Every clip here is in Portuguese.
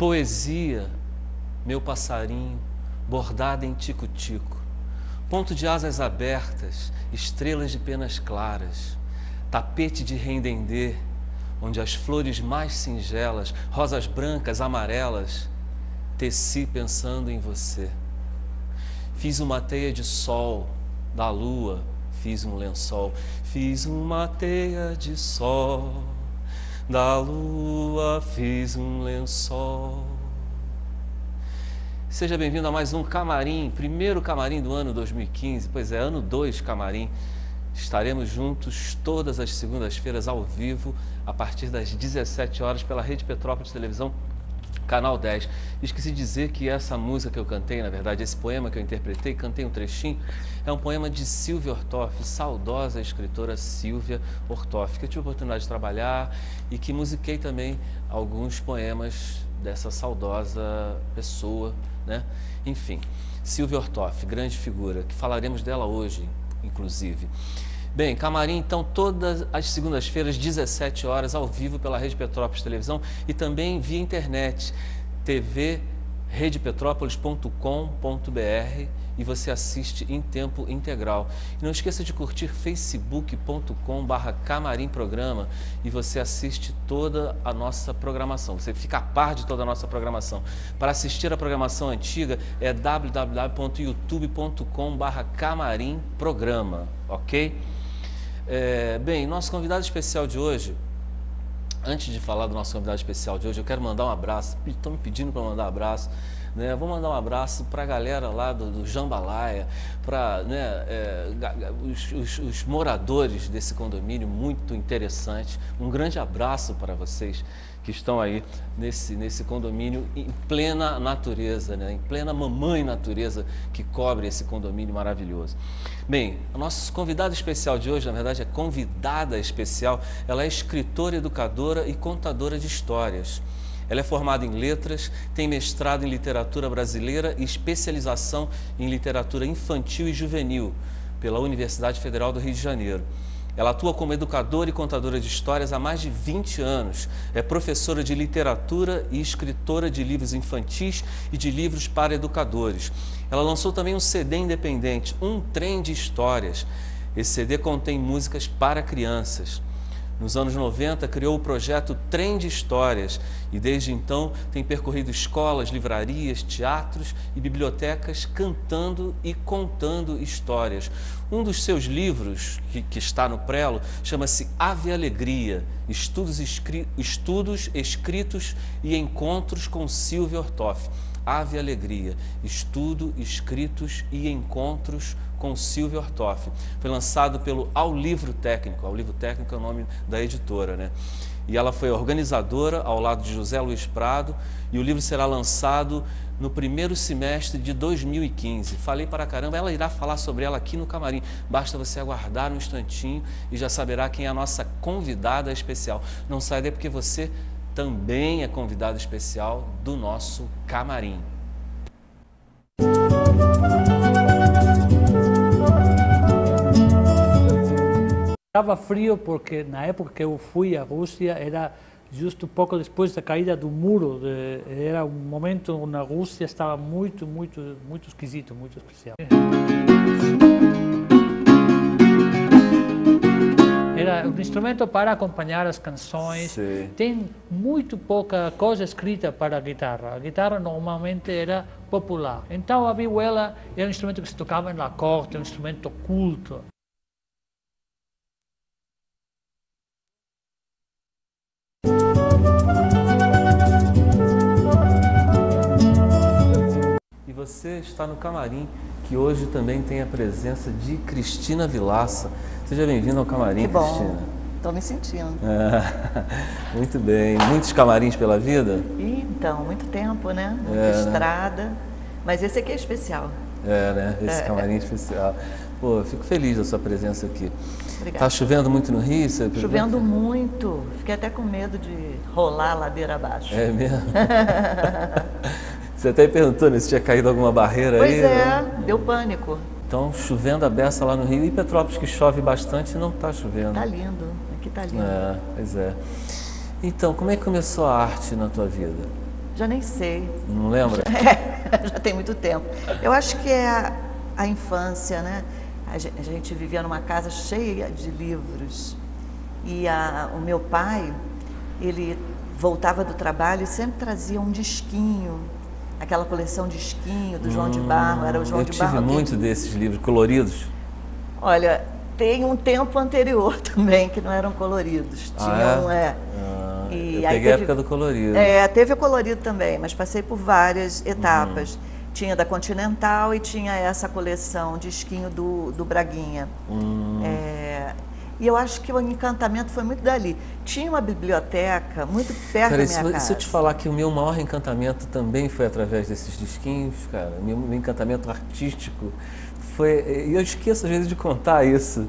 Poesia, meu passarinho, bordada em tico-tico. Ponto de asas abertas, estrelas de penas claras. Tapete de rendendê, onde as flores mais singelas, rosas brancas, amarelas, teci pensando em você. Fiz uma teia de sol, da lua, fiz um lençol. Fiz uma teia de sol, da lua, fiz um lençol. Seja bem-vindo a mais um Camarim, primeiro Camarim do ano 2015, pois é, ano 2 Camarim. Estaremos juntos todas as segundas-feiras ao vivo, a partir das 17 horas, pela Rede Petrópolis Televisão, Canal 10. Esqueci de dizer que essa música que eu cantei, na verdade, esse poema que eu interpretei, cantei um trechinho, é um poema de Silvia Ortoff, saudosa escritora Silvia Ortoff, que eu tive a oportunidade de trabalhar e que musiquei também alguns poemas dessa saudosa pessoa, né? Enfim, Silvia Ortoff, grande figura, que falaremos dela hoje, inclusive. Bem, Camarim, então, todas as segundas-feiras, 17 horas, ao vivo pela Rede Petrópolis Televisão e também via internet, tvredepetrópolis.com.br, e você assiste em tempo integral. E não esqueça de curtir facebook.com/Camarim Programa e você assiste toda a nossa programação. Você fica a par de toda a nossa programação. Para assistir a programação antiga é www.youtube.com/Camarim Programa, ok? Bem, nosso convidado especial de hoje, antes de falar do nosso convidado especial de hoje, eu quero mandar um abraço. Estão me pedindo para mandar um abraço, né? Vou mandar um abraço para a galera lá do Jambalaya, para, né, os moradores desse condomínio muito interessante. Um grande abraço para vocês que estão aí nesse condomínio em plena natureza, né? Em plena mamãe natureza que cobre esse condomínio maravilhoso. Bem, o nosso convidado especial de hoje, na verdade, é convidada especial. Ela é escritora, educadora e contadora de histórias. Ela é formada em letras, tem mestrado em literatura brasileira e especialização em literatura infantil e juvenil pela Universidade Federal do Rio de Janeiro. Ela atua como educadora e contadora de histórias há mais de 20 anos. É professora de literatura e escritora de livros infantis e de livros para educadores. Ela lançou também um CD independente, Um Trem de Histórias. Esse CD contém músicas para crianças. Nos anos 90, criou o projeto Trem de Histórias e, desde então, tem percorrido escolas, livrarias, teatros e bibliotecas cantando e contando histórias. Um dos seus livros, que está no prelo, chama-se Ave Alegria, Estudos Escritos e Encontros com Silvia Ortoff. Ave Alegria, Estudo, Escritos e Encontros com Silvia Ortoff. Foi lançado pelo Ao Livro Técnico. Ao Livro Técnico é o nome da editora, né? E ela foi organizadora ao lado de José Luiz Prado, e o livro será lançado no primeiro semestre de 2015. Falei para caramba, ela irá falar sobre ela aqui no Camarim. Basta você aguardar um instantinho e já saberá quem é a nossa convidada especial. Não sai daí, porque você também é convidado especial do nosso Camarim. Estava frio porque na época que eu fui à Rússia era justo pouco depois da caída do muro. Era um momento onde a Rússia estava muito esquisito, muito especial. Era um instrumento para acompanhar as canções. Sim. Tem muito pouca coisa escrita para a guitarra. A guitarra normalmente era popular. Então a vihuela era um instrumento que se tocava na corte, um instrumento culto. E você está no Camarim, que hoje também tem a presença de Cristina Vilaça. Seja bem-vinda ao Camarim, que bom. Cristina. Estou me sentindo. Muito bem. Muitos camarins pela vida? Então, muito tempo, né? Muita estrada. Mas esse aqui é especial. Né? Esse camarim é especial. Pô, fico feliz da sua presença aqui. Obrigada. Tá chovendo muito no Rio? Chovendo muito. Fiquei até com medo de rolar a ladeira abaixo. É mesmo? Você até perguntou, né, se tinha caído alguma barreira aí? Pois é, deu pânico. Então, chovendo a beça lá no Rio. E Petrópolis, que chove bastante, não está chovendo. Tá lindo. Aqui tá lindo. Pois é. Então, como é que começou a arte na tua vida? Já nem sei. Não lembra? Já tem muito tempo. Eu acho que é a infância, né? A gente vivia numa casa cheia de livros. E o meu pai, ele voltava do trabalho e sempre trazia um disquinho. Aquela coleção de disquinho do João de Barro. Era o João de Barro. Eu tive muito desses livros coloridos. Olha, tem um tempo anterior também que não eram coloridos. Tinham, eu peguei a época do colorido. Teve o colorido também, mas passei por várias etapas. Tinha da Continental e tinha essa coleção de disquinho do Braguinha. E eu acho que o encantamento foi muito dali. Tinha uma biblioteca muito perto da minha casa. Se eu te falar que o meu maior encantamento também foi através desses disquinhos, cara, meu encantamento artístico foi... E eu esqueço às vezes de contar isso,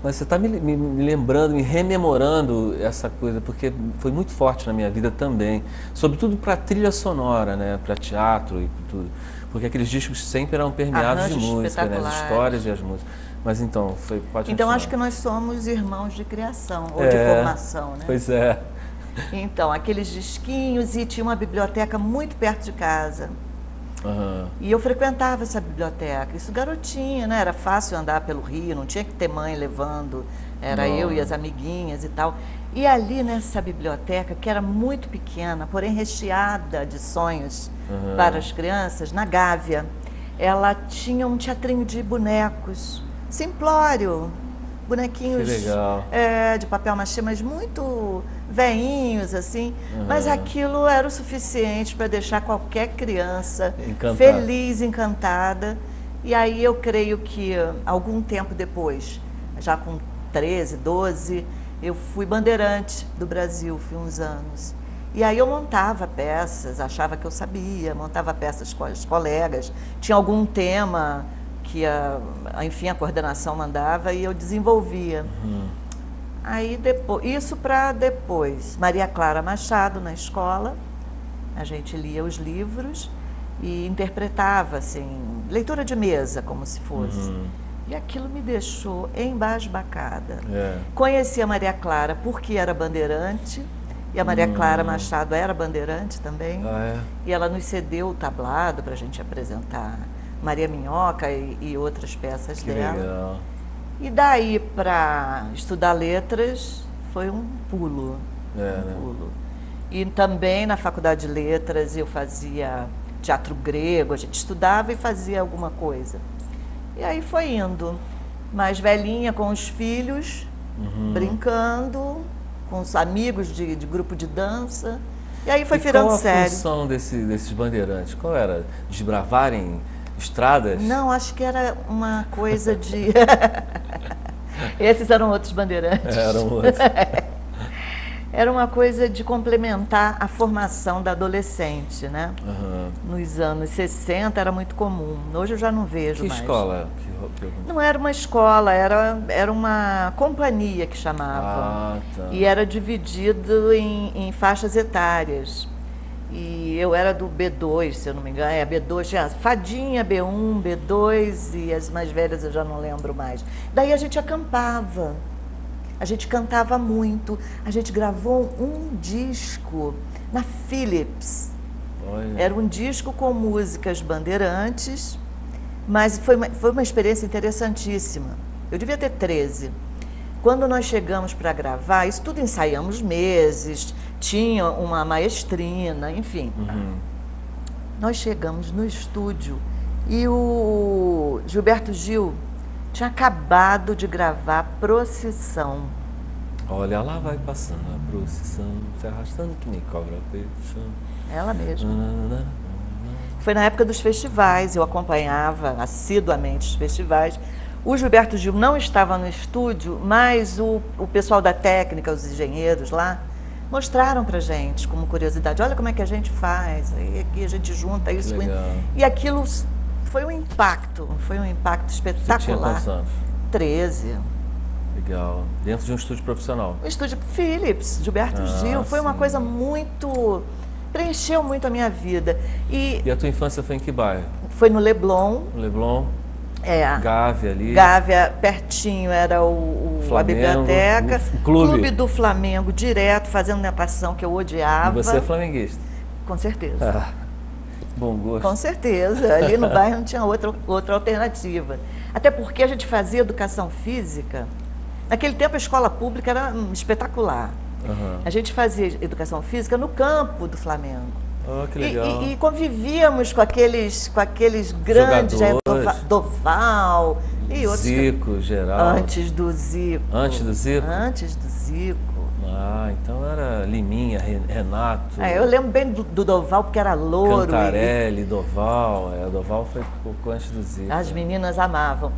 mas você está me lembrando, me rememorando essa coisa, porque foi muito forte na minha vida também. Sobretudo para trilha sonora, né, para teatro e tudo. Porque aqueles discos sempre eram permeados de música, né, as histórias e as músicas. Mas então, pode Então, continuar. acho que nós somos irmãos de criação, ou de formação, né? Pois é. Então, aqueles disquinhos, e tinha uma biblioteca muito perto de casa. E eu frequentava essa biblioteca. Isso garotinha, né? Era fácil andar pelo Rio, não tinha que ter mãe levando. Era eu e as amiguinhas e tal. E ali nessa biblioteca, que era muito pequena, porém recheada de sonhos para as crianças, na Gávea, ela tinha um teatrinho de bonecos. Simplório, bonequinhos de papel machê, mas muito veinhos, assim. Mas aquilo era o suficiente para deixar qualquer criança feliz, encantada. E aí eu creio que algum tempo depois, já com 13, 12, eu fui bandeirante do Brasil, fui uns anos. E aí eu montava peças, achava que eu sabia, montava peças com as colegas, tinha algum tema que enfim, a coordenação mandava e eu desenvolvia. Aí depois, isso para depois, Maria Clara Machado na escola, a gente lia os livros e interpretava, assim, leitura de mesa, como se fosse. E aquilo me deixou embasbacada. Conheci a Maria Clara porque era bandeirante, e a Maria Clara Machado era bandeirante também, e ela nos cedeu o tablado para a gente apresentar Maria Minhoca e outras peças dela. Legal. E daí para estudar letras foi um pulo. Pulo. E também na faculdade de letras eu fazia teatro grego, a gente estudava e fazia alguma coisa. E aí foi indo, mais velhinha com os filhos, brincando, com os amigos de grupo de dança. E aí foi virando sério. Qual a função desses bandeirantes? Qual era? Desbravarem estradas? Não, acho que era uma coisa de... Esses eram outros bandeirantes. Eram outros. Era uma coisa de complementar a formação da adolescente, né? Nos anos 60 era muito comum. Hoje eu já não vejo mais. Que escola? Não era uma escola, era uma companhia que chamavam. E era dividido em faixas etárias. E eu era do B2, se eu não me engano. B2, tinha Fadinha, B1, B2 e as mais velhas eu já não lembro mais. Daí a gente acampava, a gente cantava muito, a gente gravou um disco na Philips. Olha. Era um disco com músicas bandeirantes, mas foi uma experiência interessantíssima. Eu devia ter 13. Quando nós chegamos para gravar, isso tudo ensaiamos meses, tinha uma maestrina, enfim. Nós chegamos no estúdio e o Gilberto Gil tinha acabado de gravar Procissão. Olha lá vai passando a procissão, se arrastando que nem cobra pelo chão. Ela mesma. Foi na época dos festivais, eu acompanhava assiduamente os festivais. O Gilberto Gil não estava no estúdio, mas o pessoal da técnica, os engenheiros lá, mostraram pra gente, como curiosidade, olha como é que a gente faz, aí aqui a gente junta isso. E aquilo foi um impacto espetacular. Você tinha quantos anos? 13. Legal. Dentro de um estúdio profissional? O estúdio Philips, Gilberto Gil, foi uma coisa muito... preencheu muito a minha vida. E a tua infância foi em que bairro? Foi no Leblon. Leblon? Gávea ali. Gávea, pertinho era Flamengo, a biblioteca. O clube do Flamengo, direto, fazendo natação, que eu odiava. E você é flamenguista? Com certeza. Bom gosto. Com certeza. Ali no bairro não tinha outra alternativa. Até porque a gente fazia educação física. Naquele tempo a escola pública era espetacular. A gente fazia educação física no campo do Flamengo. Oh, que legal. E convivíamos com aqueles grandes, Doval e outros. Zico, Geraldo. Antes do Zico. Antes do Zico? Antes do Zico. Então era Liminha, Renato. Eu lembro bem do Doval, porque era louro. Cantarelli, Doval. Doval foi um pouco antes do Zico. As meninas amavam.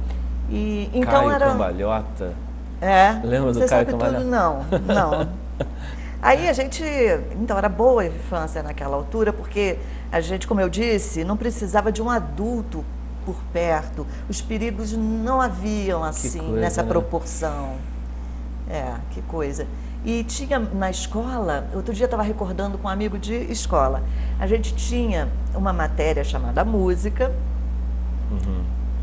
E, então Caio era... Cambalhota. Você Lembra do Caio sabe Cambalhota? tudo? Não. Aí a gente... Então era boa a infância naquela altura, porque a gente, como eu disse, não precisava de um adulto por perto. Os perigos não haviam assim, nessa proporção. Que coisa. E tinha na escola, outro dia eu estava recordando com um amigo de escola, a gente tinha uma matéria chamada música,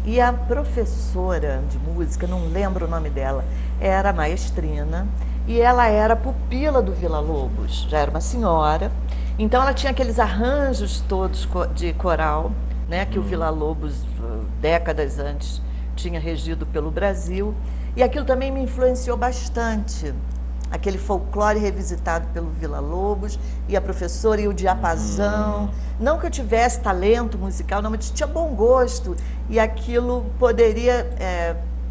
e a professora de música, não lembro o nome dela, era a maestrina, e ela era pupila do Villa-Lobos, já era uma senhora, então ela tinha aqueles arranjos todos de coral, né, que o Villa-Lobos, décadas antes, tinha regido pelo Brasil, e aquilo também me influenciou bastante. Aquele folclore revisitado pelo Villa-Lobos, e a professora e o diapasão. Não que eu tivesse talento musical, não, mas tinha bom gosto. E aquilo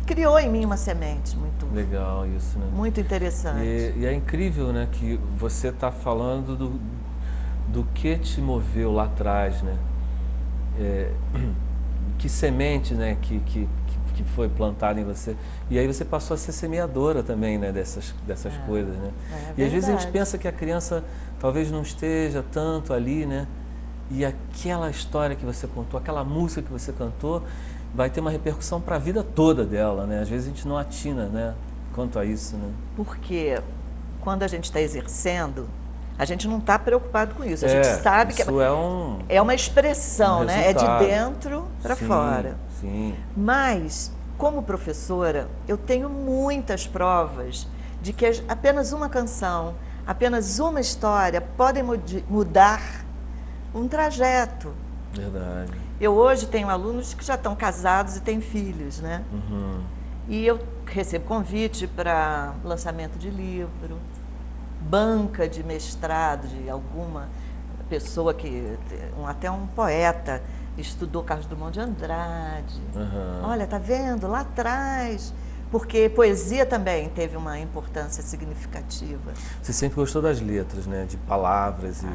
criou em mim uma semente muito... Legal isso, né? Muito interessante. E é incrível, né, que você está falando do que te moveu lá atrás, né? Que semente, né, que foi plantada em você. E aí você passou a ser semeadora também, né, dessas coisas, né? E às vezes a gente pensa que a criança talvez não esteja tanto ali, né? E aquela história que você contou, aquela música que você cantou, vai ter uma repercussão para a vida toda dela, né? Às vezes a gente não atina, né, quanto a isso, né? Porque quando a gente está exercendo, a gente não está preocupado com isso. A gente sabe que é uma expressão, né? É de dentro para fora. Sim. Mas, como professora, eu tenho muitas provas de que apenas uma canção, apenas uma história podem mudar um trajeto. Verdade. Eu hoje tenho alunos que já estão casados e têm filhos, né? E eu recebo convite para lançamento de livro, banca de mestrado de alguma pessoa até um poeta, estudou Carlos Drummond de Andrade. Olha, tá vendo? Lá atrás. Porque poesia também teve uma importância significativa. Você sempre gostou das letras, né? De palavras e...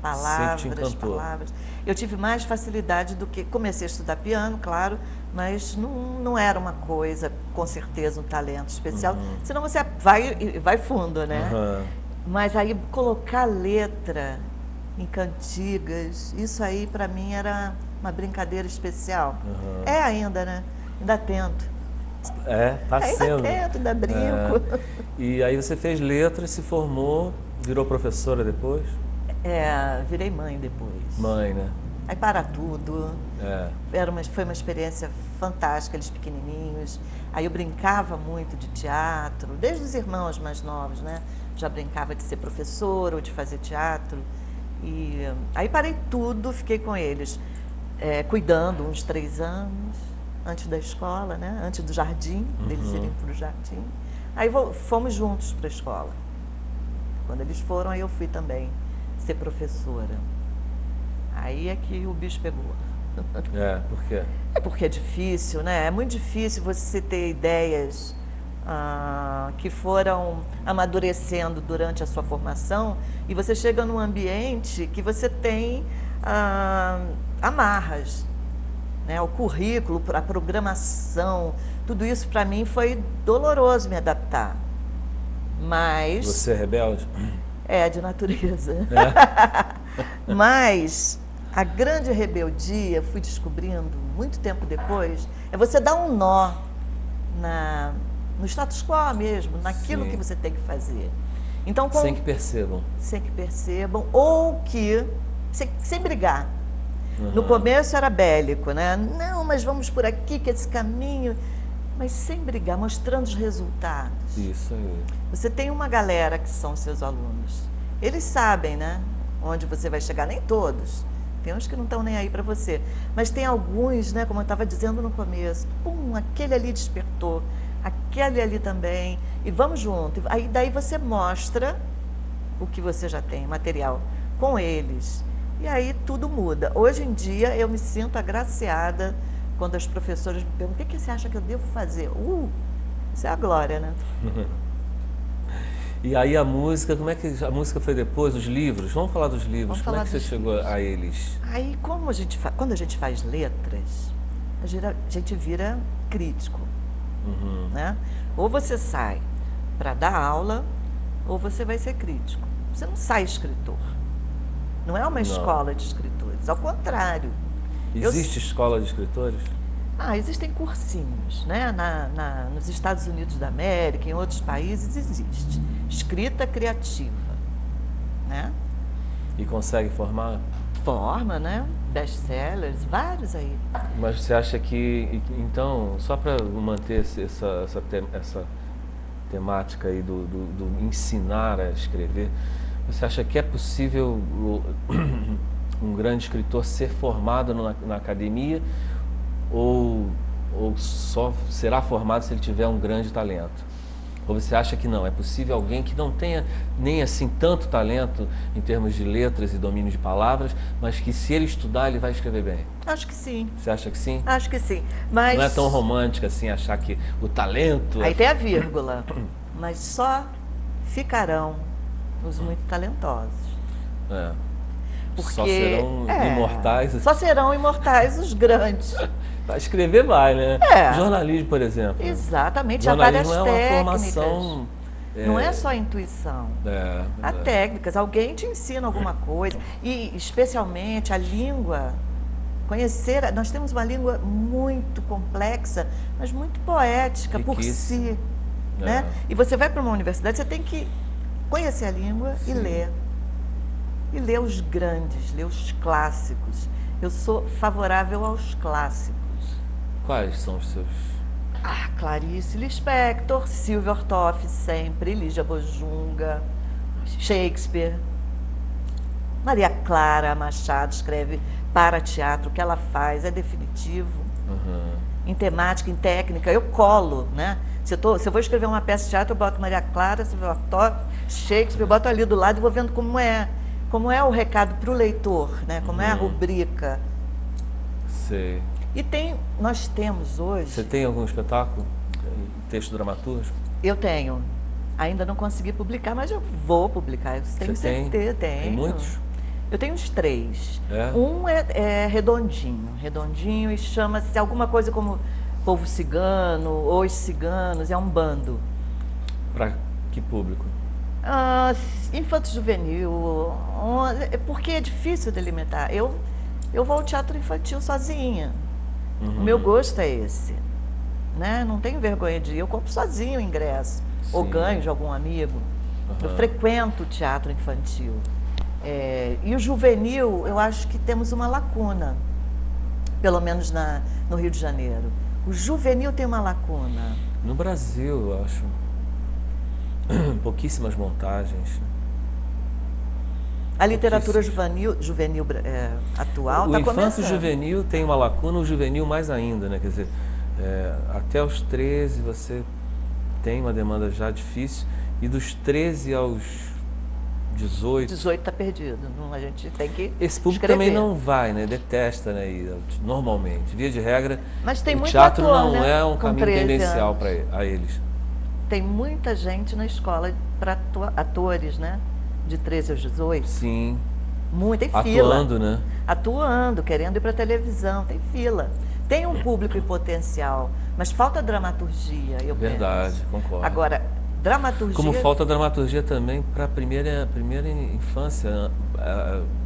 Palavras. Eu tive mais facilidade do que... Comecei a estudar piano, claro, mas não era uma coisa, com certeza, um talento especial. Senão você vai fundo, né? Mas aí colocar letra em cantigas, isso aí para mim era uma brincadeira especial. É ainda, né? Ainda tento. Tá sendo. Ainda tento, ainda brinco. E aí você fez letras, se formou, virou professora depois? Virei mãe depois. Mãe, né? Aí para tudo. Foi uma experiência fantástica, eles pequenininhos. Aí eu brincava muito de teatro, desde os irmãos mais novos, né? Já brincava de ser professora ou de fazer teatro. E aí parei tudo, fiquei com eles, cuidando uns 3 anos, antes da escola, né? Antes do jardim, deles irem para o jardim. Aí fomos juntos para a escola. Quando eles foram, aí eu fui também ser professora. Aí é que o bicho pegou. Por quê? Porque é difícil, né? É muito difícil você ter ideias que foram amadurecendo durante a sua formação, e você chega num ambiente que você tem amarras, né? O currículo, a programação, tudo isso para mim foi doloroso me adaptar. Mas... Você é rebelde? De natureza. Mas a grande rebeldia, fui descobrindo muito tempo depois, é você dar um nó no status quo mesmo, naquilo que você tem que fazer. Então, sem que percebam. Sem que percebam, ou que... Sem brigar. No começo era bélico, né? Não, mas vamos por aqui, que esse caminho... Mas sem brigar, mostrando os resultados. Isso aí. Você tem uma galera que são seus alunos. Eles sabem, né? onde você vai chegar, nem todos. Tem uns que não estão nem aí para você. Mas tem alguns, né, como eu estava dizendo no começo, aquele ali despertou, aquele ali também, e vamos junto. Aí daí você mostra o que você já tem, material, com eles. E aí tudo muda. Hoje em dia eu me sinto agraciada quando as professoras me perguntam: o que você acha que eu devo fazer? Isso é a glória, né? E aí a música, como é que a música foi depois? Os livros? Vamos falar dos livros. Como é que você chegou a eles? Aí, quando a gente faz letras, a gente vira crítico, né? Ou você sai para dar aula, ou você vai ser crítico. Você não sai escritor. Não é uma escola de escritores, ao contrário. Existe escola de escritores? Existem cursinhos, né? Nos Estados Unidos da América, em outros países existe. Escrita criativa, né? E consegue formar? Forma, né? Best-sellers, vários aí. Mas você acha que, então, só para manter essa temática aí do ensinar a escrever, você acha que é possível um grande escritor ser formado na academia ou só será formado se ele tiver um grande talento? Ou você acha que não, é possível alguém que não tenha nem assim tanto talento em termos de letras e domínio de palavras, mas que se ele estudar ele vai escrever bem? Acho que sim. Você acha que sim? Acho que sim. Mas não é tão romântico assim achar que o talento... Aí tem a vírgula. Mas só ficarão os muito talentosos. Porque, só serão imortais. Só serão imortais os grandes. Para escrever vai, né? Jornalismo, por exemplo. Exatamente, jornalismo há várias técnicas. Formação, não é só intuição. Há técnicas, alguém te ensina alguma coisa. E especialmente a língua, conhecer, nós temos uma língua muito complexa, mas muito poética por si. Né? E você vai para uma universidade, você tem que conhecer a língua e ler. E ler os grandes, ler os clássicos. Eu sou favorável aos clássicos. Quais são os seus? Clarice Lispector, Silvia Ortoff sempre, Lígia Bojunga, Shakespeare. Maria Clara Machado escreve para teatro, o que ela faz é definitivo. Em temática, em técnica, eu colo, né? Se eu vou escrever uma peça de teatro, eu boto Maria Clara, Silvia Ortoff, Shakespeare, eu boto ali do lado e vou vendo como é o recado para o leitor, né? Como é a rubrica. Sei. E nós temos hoje... Você tem algum espetáculo, texto dramaturgo? Eu tenho. Ainda não consegui publicar, mas eu vou publicar. Eu tenho certeza. Tem muitos? Eu tenho uns 3. Um é redondinho e chama-se alguma coisa como Povo Cigano, Os Ciganos, é um bando. Para que público? Infanto-juvenil, porque é difícil delimitar. Eu vou ao teatro infantil sozinha. O meu gosto é esse. Né? Não tenho vergonha de ir, eu compro sozinho o ingresso. Sim. Ou ganho de algum amigo. Eu frequento o teatro infantil. E o juvenil, eu acho que temos uma lacuna, pelo menos no Rio de Janeiro. O juvenil tem uma lacuna. No Brasil, eu acho. Pouquíssimas montagens. A literatura juvenil atual está começando. O infanto-juvenil tem uma lacuna, o juvenil mais ainda, né? Quer dizer, até os 13 você tem uma demanda já difícil, e dos 13 aos 18... 18 está perdido, a gente tem que Esse público escrever. Também não vai, né? Detesta, né? Normalmente, via de regra, mas tem o teatro ator, não né? é um caminho tendencial a eles. Tem muita gente na escola para atores, né? De 13 aos 18. Sim. Tem fila. Atuando, né? Atuando, querendo ir para a televisão, tem fila. Tem um público em potencial, mas falta dramaturgia, eu Verdade, penso. concordo. Agora, dramaturgia... Como falta dramaturgia também para a primeira infância,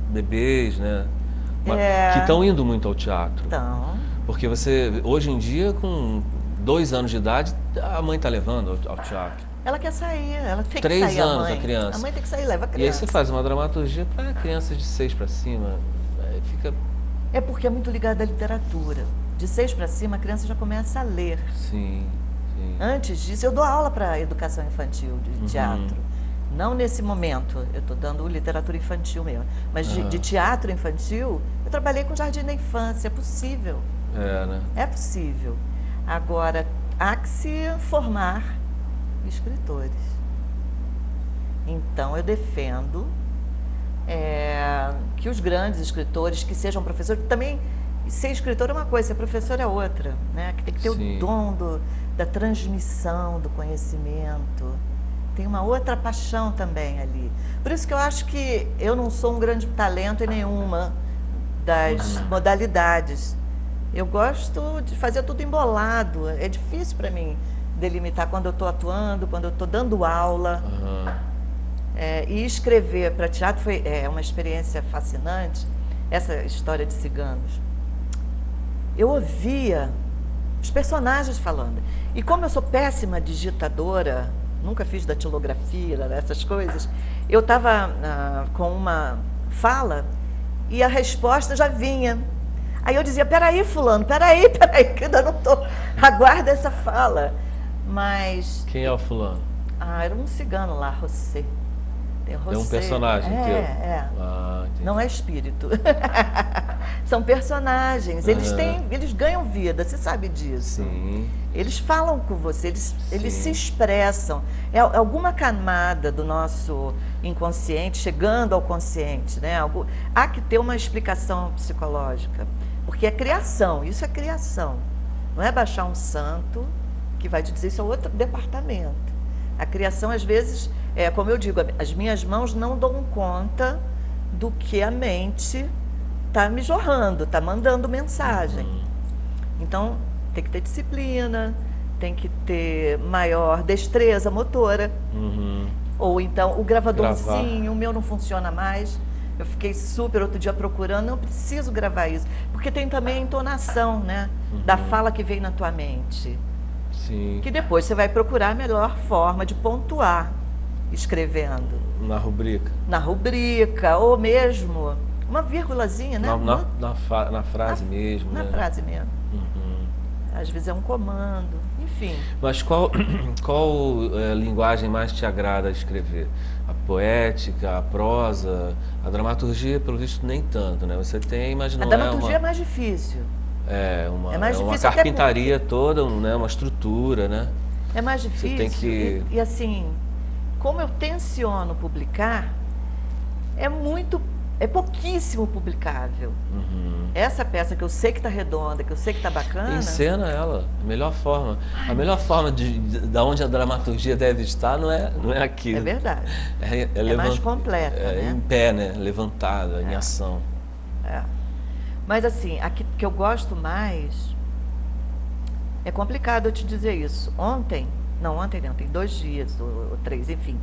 bebês, né? Que estão indo muito ao teatro. Porque hoje em dia, com 2 anos de idade, a mãe está levando ao teatro. Ela quer sair, ela tem que 3 sair, anos a criança. A mãe tem que sair, leva a criança. E aí você faz uma dramaturgia para crianças de 6 para cima. Fica... É porque é muito ligado à literatura. De 6 para cima, a criança já começa a ler. Sim. Antes disso, eu dou aula para educação infantil de teatro. Não nesse momento, eu estou dando literatura infantil mesmo, mas de teatro infantil, eu trabalhei com Jardim da Infância, é possível. Né? É possível. Agora, há que se formar escritores. Então, eu defendo que os grandes escritores, que sejam professores, também ser escritor é uma coisa, ser professor é outra, né? Que tem que ter o dom da transmissão do conhecimento. Tem uma outra paixão também ali. Por isso que eu acho que eu não sou um grande talento em nenhuma das modalidades. Eu gosto de fazer tudo embolado. É difícil para mim delimitar quando eu estou atuando, quando eu estou dando aula. E escrever para teatro foi uma experiência fascinante. Essa história de Ciganos. Eu ouvia os personagens falando. E como eu sou péssima digitadora, nunca fiz datilografia, essas coisas, eu estava com uma fala e a resposta já vinha. Aí eu dizia, peraí, fulano, peraí, que ainda não estou, aguarda essa fala. Mas... Quem é o fulano? Era um cigano lá, José. É um personagem teu? Não é espírito. São personagens. Eles ganham vida, você sabe disso. Sim. Eles falam com você, eles se expressam. É alguma camada do nosso inconsciente chegando ao consciente, né? Há que ter uma explicação psicológica. Porque é criação, isso é criação. Não é baixar um santo que vai te dizer, isso é outro departamento. A criação, às vezes, como eu digo, as minhas mãos não dão conta do que a mente está me jorrando, está mandando mensagem. Então, tem que ter disciplina, tem que ter maior destreza motora. Ou então, o gravadorzinho, o meu não funciona mais. Eu fiquei outro dia procurando, não preciso gravar isso. Porque tem também a entonação, né? Da fala que vem na tua mente. Sim. Que depois você vai procurar a melhor forma de pontuar escrevendo. Na rubrica. Na rubrica, ou mesmo uma vírgulazinha, né? Na frase mesmo. Na frase mesmo. Às vezes é um comando, enfim. Mas qual linguagem mais te agrada escrever? A poética, a prosa, a dramaturgia, pelo visto, nem tanto, né? Você tem, mas não é uma... A dramaturgia é mais difícil. É uma carpintaria toda, né? Uma estrutura, né? É mais difícil. Você tem que... e assim, como eu tenciono publicar, é pouquíssimo publicável. Essa peça que eu sei que está redonda, que eu sei que está bacana... Encena ela, a melhor forma. A melhor forma da onde a dramaturgia deve estar não é aqui. É verdade. É mais completa, né? Em pé, né? Levantada, em ação. Mas assim, a que eu gosto mais... É complicado eu te dizer isso. Ontem tem 2 dias ou 3, enfim.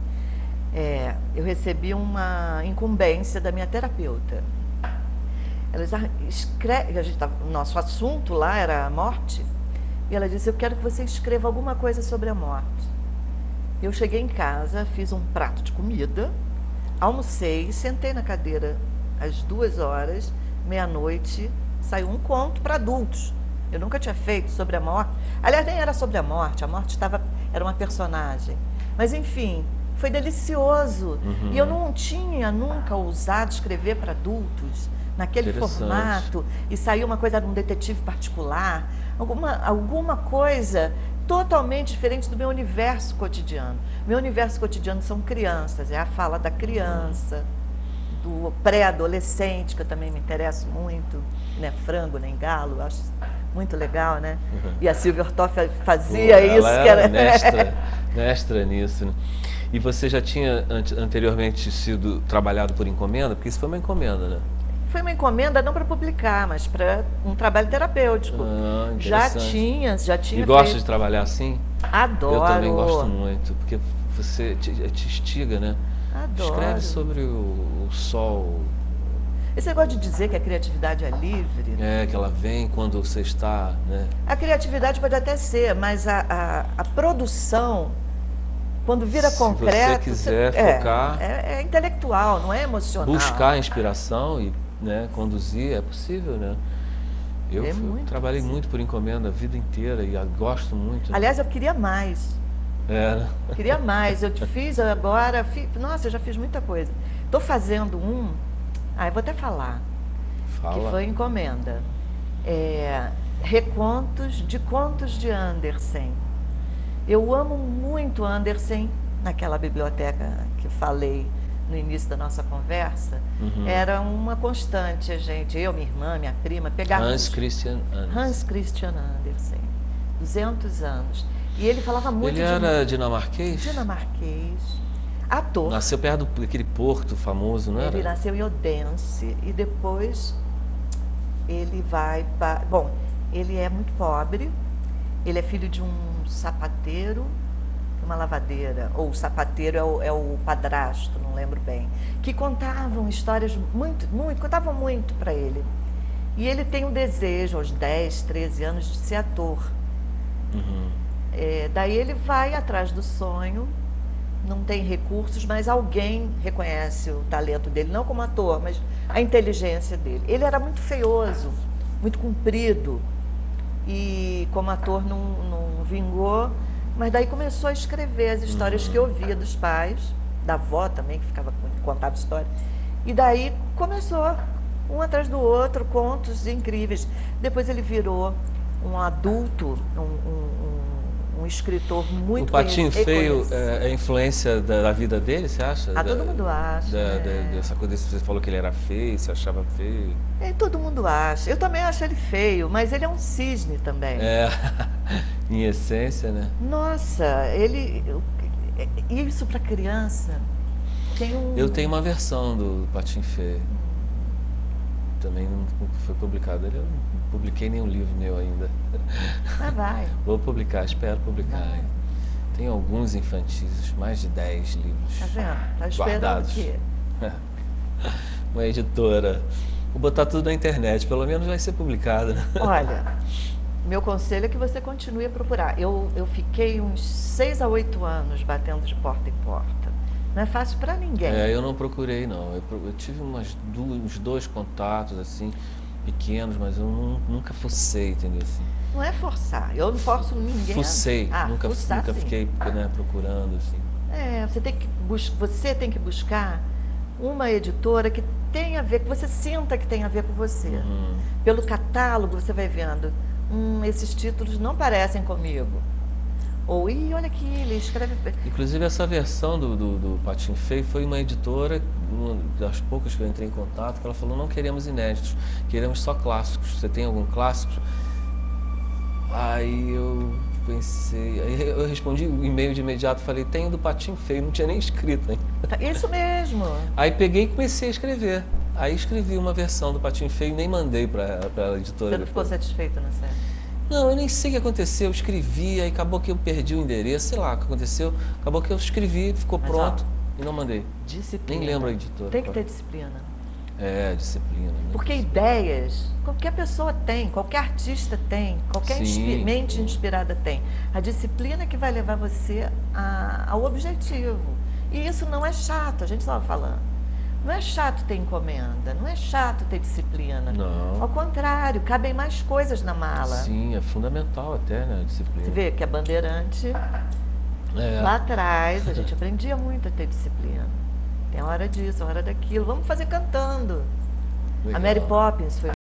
Eu recebi uma incumbência da minha terapeuta. Ela disse, o nosso assunto lá era a morte, e ela disse, eu quero que você escreva alguma coisa sobre a morte. Eu cheguei em casa, fiz um prato de comida, almocei, sentei na cadeira às 2 horas, meia-noite, saiu um conto para adultos. Eu nunca tinha feito sobre a morte. Aliás, nem era sobre a morte era uma personagem. Mas, enfim, foi delicioso. E eu não tinha nunca ousado escrever para adultos, naquele formato, e saiu uma coisa de um detetive particular, alguma coisa totalmente diferente do meu universo cotidiano. Meu universo cotidiano são crianças, é a fala da criança, do pré-adolescente, que eu também me interesso muito, né? Frango nem galo, acho muito legal, né? E a Silvia Ortoff fazia isso. Ela era mestra nisso, né? E você já tinha anteriormente sido trabalhado por encomenda? Porque isso foi uma encomenda, né? Foi uma encomenda não para publicar, mas para um trabalho terapêutico. Já tinha E gosta de trabalhar assim? Adoro. Eu também gosto muito, porque você te instiga, né? Adoro. Escreve sobre o sol. Esse negócio de dizer que a criatividade é livre... Que ela vem quando você está... né? A criatividade pode até ser, mas a produção, quando vira concreto... Se você quiser focar... É intelectual, não é emocional. Buscar inspiração e, né, conduzir, é possível, né? Eu trabalhei muito por encomenda a vida inteira e gosto muito. Né? Aliás, eu queria mais. Era. Queria mais. Eu te fiz agora. Nossa, eu já fiz muita coisa. Estou fazendo um. Eu vou até falar. Fala. Que foi encomenda. Recontos de contos de Andersen. Eu amo muito Andersen, naquela biblioteca que falei no início da nossa conversa. Era uma constante, gente, eu, minha irmã, minha prima, pegarmos... Hans Christian Andersen, 200 anos. E ele falava muito Ele era dinamarquês? Dinamarquês, ator. Nasceu perto daquele porto famoso, não era? Ele nasceu em Odense e depois ele vai para... Bom, ele é muito pobre, ele é filho de um sapateiro, uma lavadeira, ou o sapateiro é o padrasto, não lembro bem, que contavam histórias contavam muito para ele. E ele tem um desejo, aos 10, 13 anos, de ser ator. Daí ele vai atrás do sonho, não tem recursos, mas alguém reconhece o talento dele, não como ator, mas a inteligência dele. Ele era muito feioso, muito comprido, e como ator não vingou, mas daí começou a escrever as histórias que ouvia dos pais, da avó também, que contava história, e daí começou, um atrás do outro, contos incríveis. Depois ele virou um adulto, um escritor muito... O Patinho Feio é influência da vida dele, você acha? Todo mundo acha. Dessa coisa, você falou que ele era feio, você achava feio? Todo mundo acha. Eu também acho ele feio, mas ele é um cisne também. Em essência, né? Nossa, isso para criança tem um... Eu tenho uma versão do Patinho Feio. Também não foi publicado. Eu não publiquei nenhum livro meu ainda. Vai. Vou publicar, espero publicar. Tem alguns infantis, mais de 10 livros. Tá vendo? Tá esperando guardados. o quê? Uma editora. Vou botar tudo na internet, pelo menos vai ser publicado. Olha, meu conselho é que você continue a procurar. Eu fiquei uns 6 a 8 anos batendo de porta em porta. Não é fácil para ninguém. Eu não procurei, não. Eu tive uns 2 contatos, assim, pequenos, mas eu nunca fucei, entendeu? Assim. Não é forçar. Eu não forço ninguém. Fucei. Nunca fiquei procurando, assim. Você tem que buscar uma editora que tenha a ver, que você sinta que tem a ver com você. Pelo catálogo você vai vendo, esses títulos não parecem comigo. Ou, olha aqui, ele escreve... Inclusive, essa versão do Patinho Feio foi uma editora, uma das poucas que eu entrei em contato, que ela falou, não queremos inéditos, queremos só clássicos. Você tem algum clássico? Aí eu pensei... Aí eu respondi o e-mail de imediato, falei, tenho do Patinho Feio, não tinha nem escrito ainda. Isso mesmo. Aí peguei e comecei a escrever. Aí escrevi uma versão do Patinho Feio e nem mandei para a editora. Você não ficou satisfeito, não sei? Não, eu nem sei o que aconteceu, eu escrevi, aí acabou que eu perdi o endereço, sei lá o que aconteceu, acabou que eu escrevi, ficou pronto e não mandei. Disciplina. Nem lembro a editora. Tem que ter disciplina. Disciplina. Né? Porque ideias, qualquer pessoa tem, qualquer artista tem, qualquer mente inspirada tem. A disciplina que vai levar você ao objetivo. E isso não é chato, a gente estava falando. Não é chato ter encomenda, não é chato ter disciplina. Não. Ao contrário, cabem mais coisas na mala. Sim, é fundamental até, né, a disciplina. Você vê que a Bandeirante, lá atrás, a gente aprendia muito a ter disciplina. Tem hora disso, hora daquilo. Vamos fazer cantando. Legal. A Mary Poppins foi